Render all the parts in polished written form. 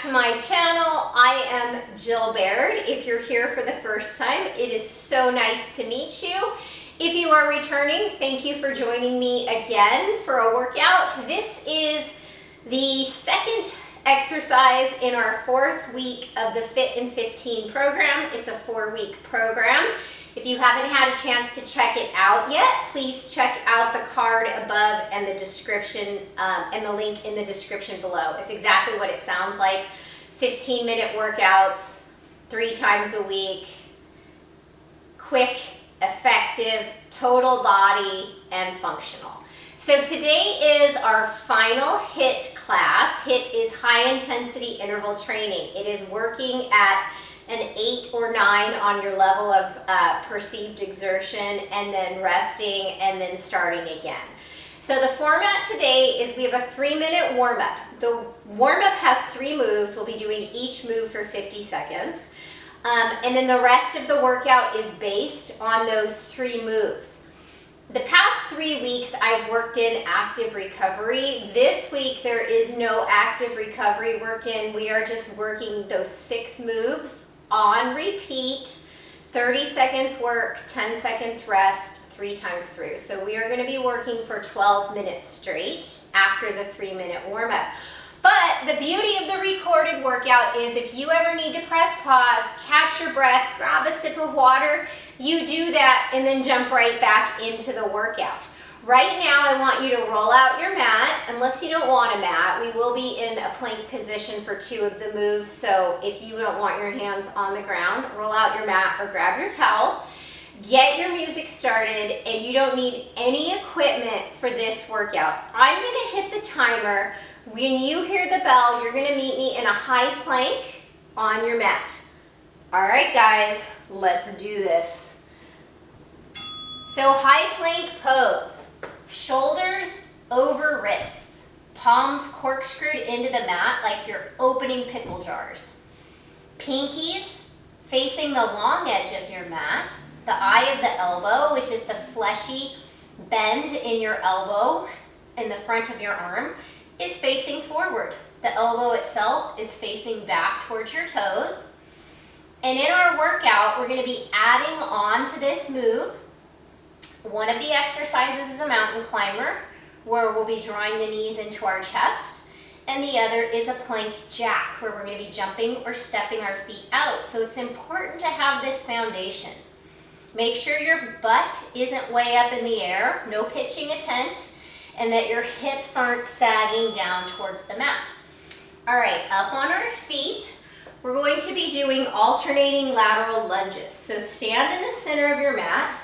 to my channel. I am Jill Baird. If you're here for the first time, it is so nice to meet you. If you are returning, thank you for joining me again for a workout. This is the second exercise in our 4th week of the Fit in 15 program. It's a 4-week program. If you haven't had a chance to check it out yet, please check out the card above and the description and the link in the description below. It's exactly what it sounds like. 15-minute workouts, 3 times a week, quick, effective, total body, and functional. So today is our final HIIT class. HIIT is high intensity interval training. It is working at an 8 or 9 on your level of perceived exertion, and then resting, and then starting again. So the format today is we have a 3-minute warm-up. The warm-up has 3 moves. We'll be doing each move for 50 seconds. And then the rest of the workout is based on those 3 moves. The past 3 weeks I've worked in active recovery. This week there is no active recovery worked in. We are just working those 6 moves on repeat, 30 seconds work, 10 seconds rest, 3 times through. So we are going to be working for 12 minutes straight after the 3-minute warm-up. But the beauty of the recorded workout is if you ever need to press pause, catch your breath, grab a sip of water, you do that and then jump right back into the workout. Right now, I want you to roll out your mat. Unless you don't want a mat, we will be in a plank position for 2 of the moves. So if you don't want your hands on the ground, roll out your mat or grab your towel. Get your music started, and you don't need any equipment for this workout. I'm gonna hit the timer. When you hear the bell, you're gonna meet me in a high plank on your mat. All right, guys, let's do this. So high plank pose. Shoulders over wrists, palms corkscrewed into the mat like you're opening pickle jars. Pinkies facing the long edge of your mat, the eye of the elbow, which is the fleshy bend in your elbow in the front of your arm, is facing forward. The elbow itself is facing back towards your toes. And in our workout, we're going to be adding on to this move. One of the exercises is a mountain climber, where we'll be drawing the knees into our chest, and the other is a plank jack, where we're going to be jumping or stepping our feet out. So it's important to have this foundation. Make sure your butt isn't way up in the air, no pitching a tent, and that your hips aren't sagging down towards the mat. All right, up on our feet, we're going to be doing alternating lateral lunges. So stand in the center of your mat.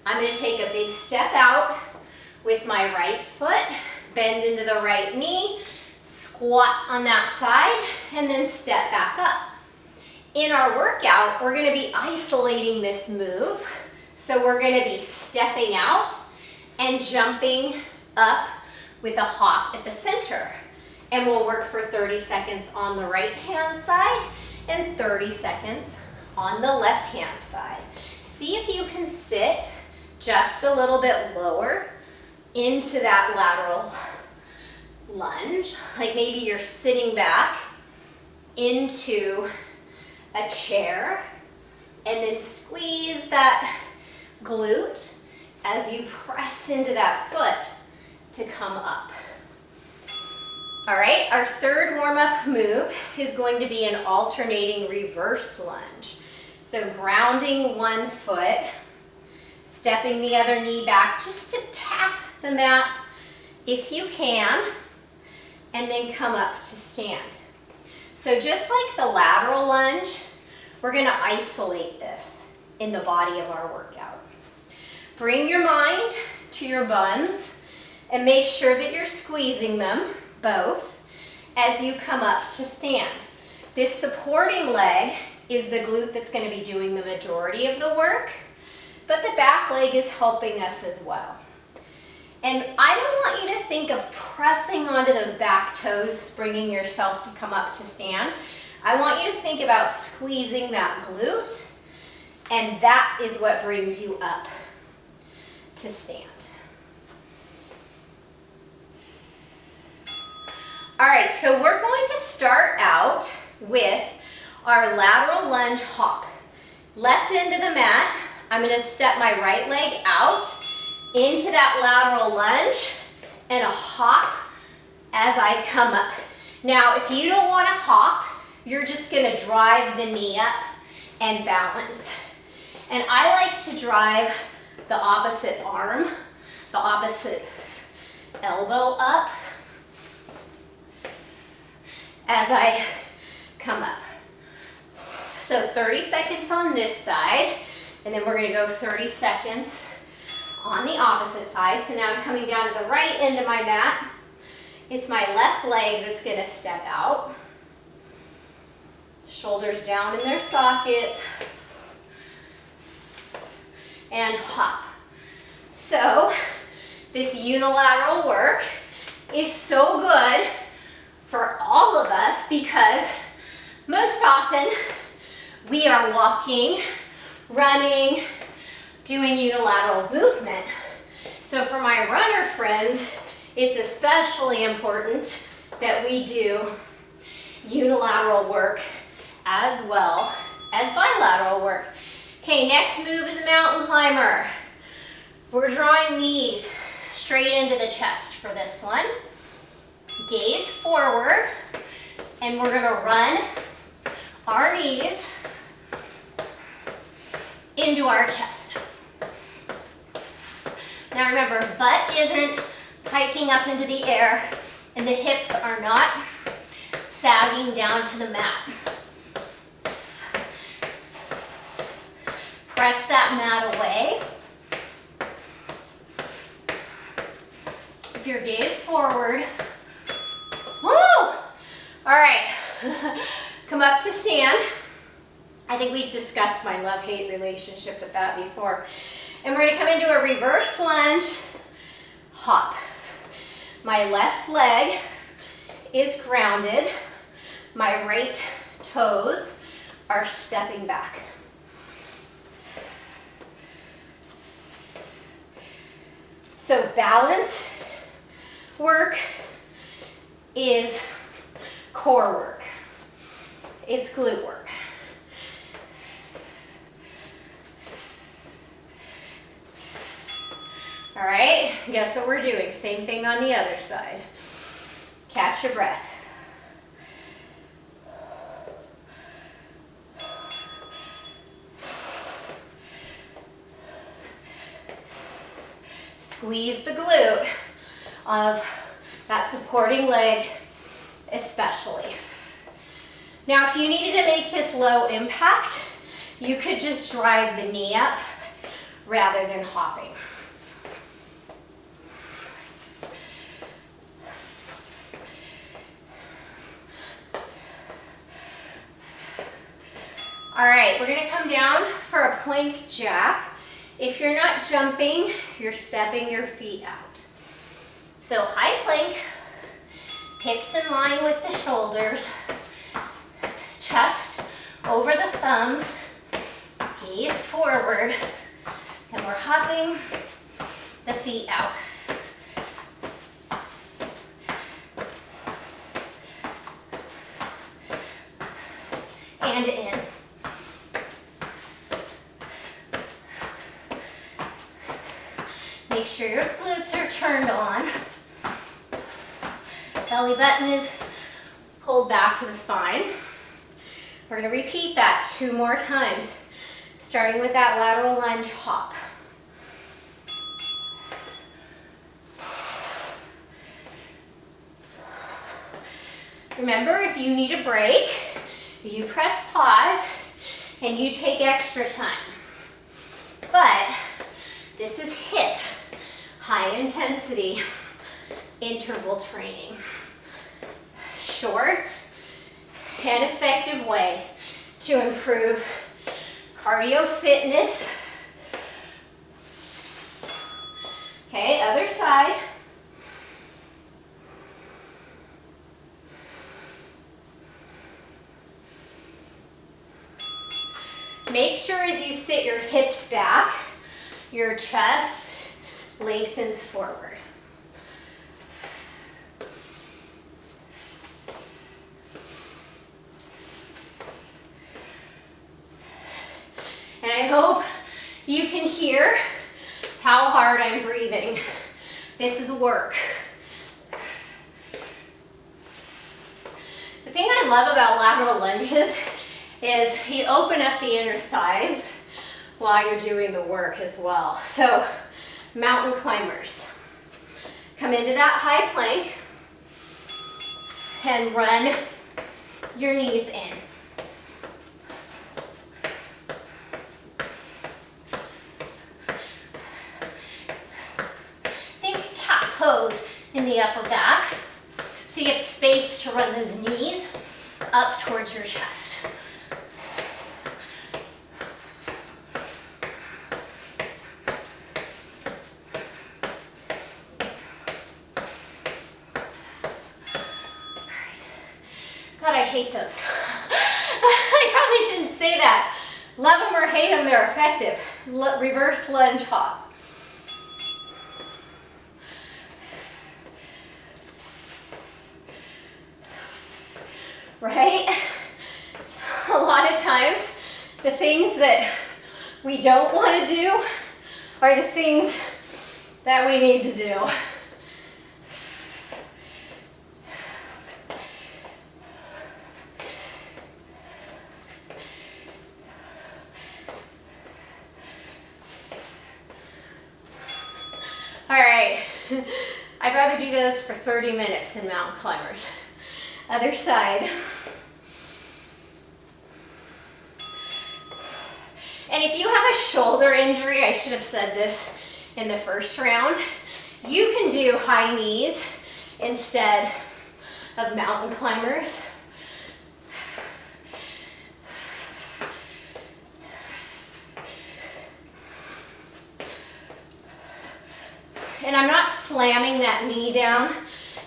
I'm going to take a big step out with my right foot, bend into the right knee, squat on that side, and then step back up. In our workout, we're going to be isolating this move. So we're going to be stepping out and jumping up with a hop at the center. And we'll work for 30 seconds on the right-hand side and 30 seconds on the left-hand side. See if you can sit just a little bit lower into that lateral lunge, like maybe you're sitting back into a chair, and then squeeze that glute as you press into that foot to come up. All right, our 3rd warm-up move is going to be an alternating reverse lunge. So grounding one foot, stepping the other knee back just to tap the mat if you can, and then come up to stand. So just like the lateral lunge, we're going to isolate this in the body of our workout. Bring your mind to your buns and make sure that you're squeezing them both as you come up to stand. This supporting leg is the glute that's going to be doing the majority of the work, but the back leg is helping us as well. And I don't want you to think of pressing onto those back toes, springing yourself to come up to stand. I want you to think about squeezing that glute, and that is what brings you up to stand. All right, so we're going to start out with our lateral lunge hop. Left end of the mat, I'm gonna step my right leg out into that lateral lunge and a hop as I come up. Now, if you don't wanna hop, you're just gonna drive the knee up and balance. And I like to drive the opposite arm, the opposite elbow up as I come up. So 30 seconds on this side, and then we're gonna go 30 seconds on the opposite side. So now I'm coming down to the right end of my mat. It's my left leg that's gonna step out. Shoulders down in their sockets. And hop. So this unilateral work is so good for all of us because most often we are walking, running, doing unilateral movement. So for my runner friends, it's especially important that we do unilateral work as well as bilateral work. Okay, next move is a mountain climber. We're drawing knees straight into the chest for this one. Gaze forward, and we're gonna run our knees into our chest. Now remember, butt isn't hiking up into the air, and the hips are not sagging down to the mat. Press that mat away. Keep your gaze forward. Woo! All right, come up to stand. I think we've discussed my love-hate relationship with that before. And we're gonna come into a reverse lunge hop. My left leg is grounded. My right toes are stepping back. So balance work is core work. It's glute work. All right, guess what we're doing? Same thing on the other side. Catch your breath. Squeeze the glute of that supporting leg especially. Now, if you needed to make this low impact, you could just drive the knee up rather than hopping. All right, we're gonna come down for a plank jack. If you're not jumping, you're stepping your feet out. So high plank, hips in line with the shoulders, chest over the thumbs, gaze forward, and we're hopping the feet out. And in. Make sure your glutes are turned on. Belly button is pulled back to the spine. We're going to repeat that 2 more times, starting with that lateral lunge hop. Remember, if you need a break, you press pause and you take extra time. But this is HIIT, high intensity interval training. Short and effective way to improve cardio fitness. Okay, other side. Make sure as you sit your hips back, your chest lengthens forward. You can hear how hard I'm breathing. This is work. The thing I love about lateral lunges is you open up the inner thighs while you're doing the work as well. So, mountain climbers. Come into that high plank and run your knees in. Think cat pose in the upper back, so you have space to run those knees up towards your chest. God, I hate those. I probably shouldn't say that. Love them or hate them, they're effective. Reverse lunge hop. Right? A lot of times, the things that we don't want to do are the things that we need to do. All right, I'd rather do those for 30 minutes than mountain climbers. Other side. And if you have a shoulder injury, I should have said this in the first round, you can do high knees instead of mountain climbers. And I'm not slamming that knee down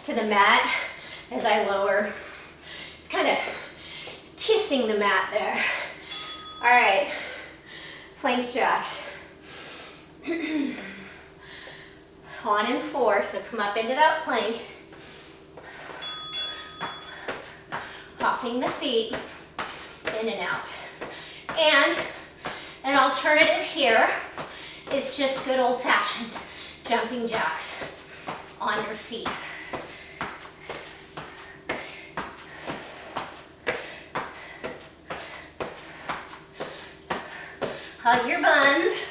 to the mat as I lower. It's kind of kissing the mat there. All right, plank jacks. On in 4, so come up into that plank. Hopping the feet in and out. And an alternative here is just good old-fashioned jumping jacks on your feet. Hug your buns.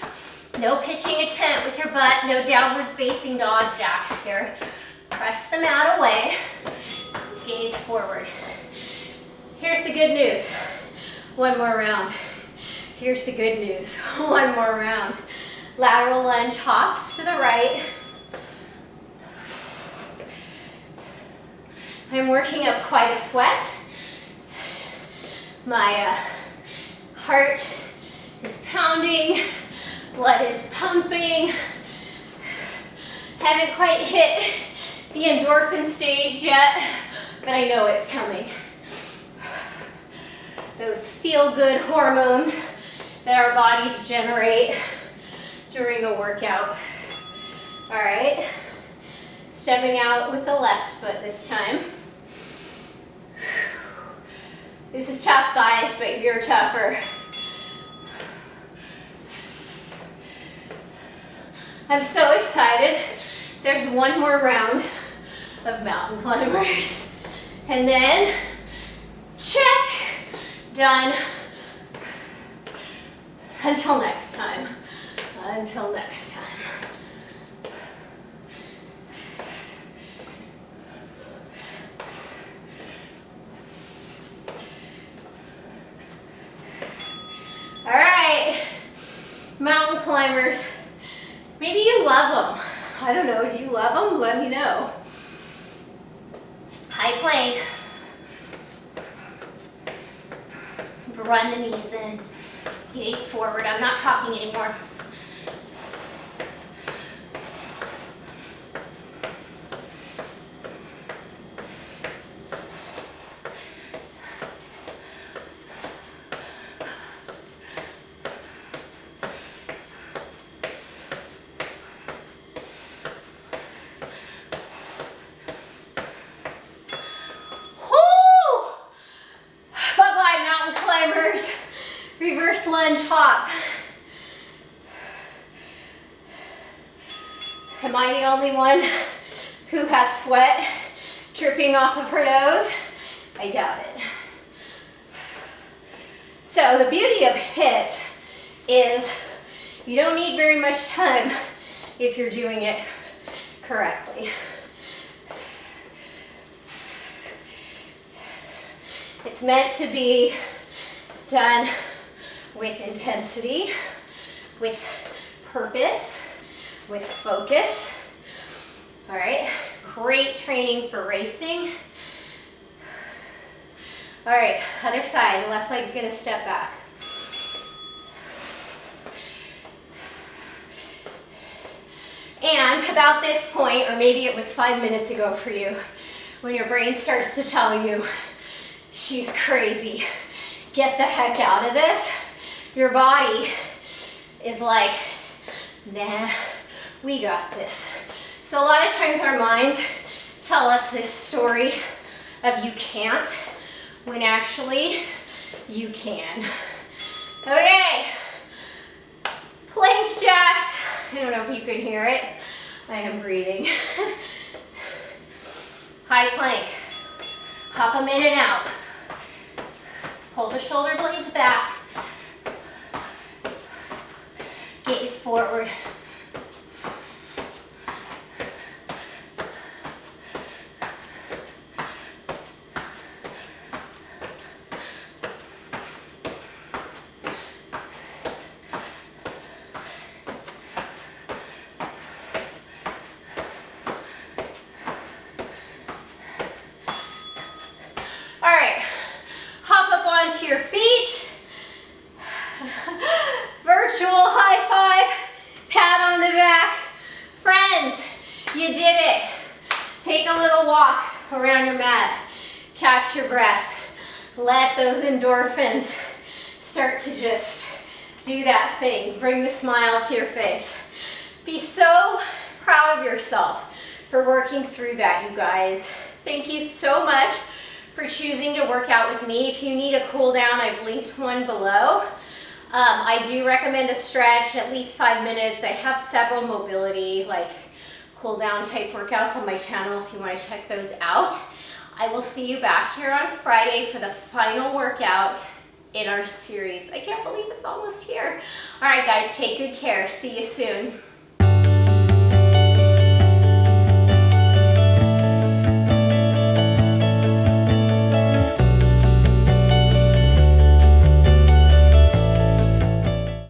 No pitching a tent with your butt. No downward facing dog jacks here. Press the mat away. Gaze forward. Here's the good news. One more round. Here's the good news. One more round. Lateral lunge hops to the right. I'm working up quite a sweat. My heart is pounding, blood is pumping. Haven't quite hit the endorphin stage yet, but I know it's coming. Those feel-good hormones that our bodies generate during a workout. All right, stepping out with the left foot this time. This is tough, guys, but you're tougher. I'm so excited. There's one more round of mountain climbers. And then, check, done. Until next time. Until next time. All right, mountain climbers. Maybe you love them. I don't know, do you love them? Let me know. High plank. Run the knees in. Gaze forward. I'm not talking anymore. Reverse lunge hop. Am I the only one who has sweat dripping off of her nose? I doubt it. So the beauty of HIIT is you don't need very much time if you're doing it correctly. It's meant to be done with intensity, with purpose, with focus. All right, great training for racing. All right, other side, the left leg's gonna step back. And about this point, or maybe it was 5 minutes ago for you, when your brain starts to tell you, she's crazy, get the heck out of this, your body is like, nah, we got this. So a lot of times our minds tell us this story of you can't, when actually you can. Okay, plank jacks. I don't know if you can hear it. I am breathing. High plank. Hop them in and out. Pull the shoulder blades back. Gaze forward. To your feet. Virtual high five, pat on the back. Friends, you did it. Take a little walk around your mat. Catch your breath. Let those endorphins start to just do that thing. Bring the smile to your face. Be so proud of yourself for working through that, you guys. Thank you so much for choosing to work out with me. If you need a cool down, I've linked one below. I do recommend a stretch, at least 5 minutes. I have several mobility, like cool down type workouts on my channel if you want to check those out. I will see you back here on Friday for the final workout in our series. I can't believe it's almost here. All right, guys, take good care. See you soon.